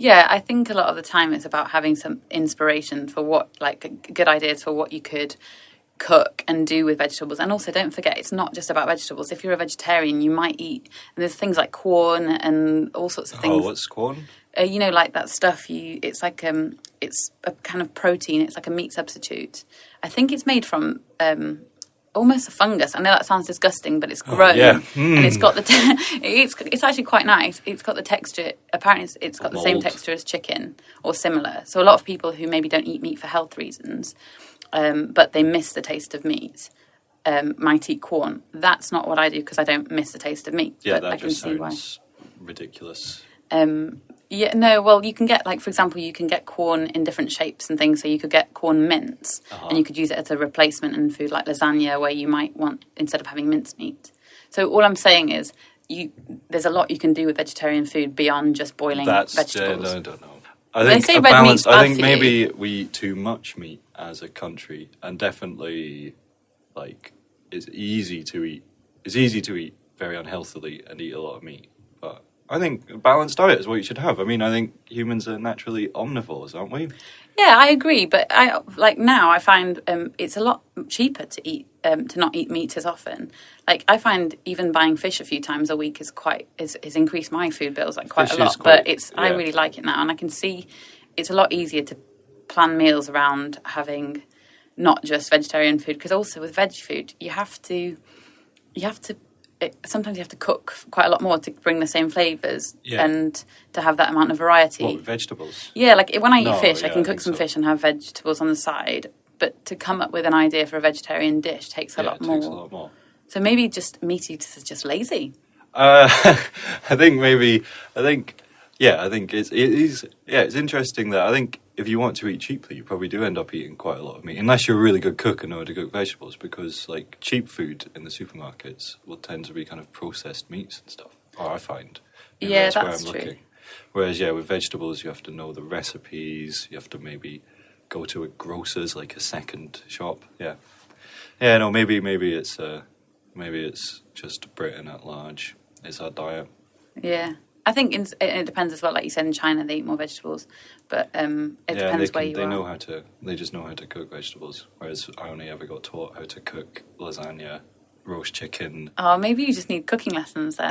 Yeah, I think a lot of the time it's about having some inspiration for good ideas for what you could cook and do with vegetables. And also, don't forget, it's not just about vegetables. If you're a vegetarian, you might eat, and there's things like corn and all sorts of things. Oh, what's corn? Like that stuff. It's it's a kind of protein. It's like a meat substitute. I think it's made from almost a fungus. I know that sounds disgusting, but it's grown, and it's got the it's actually quite nice. It's got the texture. Apparently, it's got the same texture as chicken or similar. So a lot of people who maybe don't eat meat for health reasons, but they miss the taste of meat, might eat corn. That's not what I do because I don't miss the taste of meat. Yeah, but that just sounds ridiculous. Yeah, no, well, you can get, for example, you can get corn in different shapes and things. So you could get corn mince, and you could use it as a replacement in food like lasagna, where you might want, instead of having mincemeat. So all I'm saying is, there's a lot you can do with vegetarian food beyond just boiling vegetables. I don't know. I think they say red meat's bad I think for maybe you. we eat too much meat as a country, and definitely, it's easy to eat very unhealthily and eat a lot of meat. But I think a balanced diet is what you should have. I mean, I think humans are naturally omnivores, aren't we? Yeah, I agree, but now I find it's a lot cheaper to eat to not eat meat as often. I find even buying fish a few times a week has increased my food bills quite a lot. But I really like it now, and I can see it's a lot easier to plan meals around having not just vegetarian food, because also with veg food sometimes you have to cook quite a lot more to bring the same flavours and to have that amount of variety. What, with vegetables? Yeah, when I eat fish, I can cook some fish and have vegetables on the side. But to come up with an idea for a vegetarian dish takes a lot more. So maybe just meat eaters are just lazy. I think it's interesting that I think if you want to eat cheaply, you probably do end up eating quite a lot of meat, unless you're a really good cook and know how to cook vegetables, because cheap food in the supermarkets will tend to be kind of processed meats and stuff, or I find. That's where I'm true. looking. Whereas, with vegetables, you have to know the recipes, you have to maybe go to a grocer's, a second shop. Yeah. Yeah, no, maybe it's just Britain at large is our diet. Yeah. I think it depends as well. Like you said, in China they eat more vegetables, but it depends where you are. They just know how to cook vegetables, whereas I only ever got taught how to cook lasagna, roast chicken. Oh, maybe you just need cooking lessons then.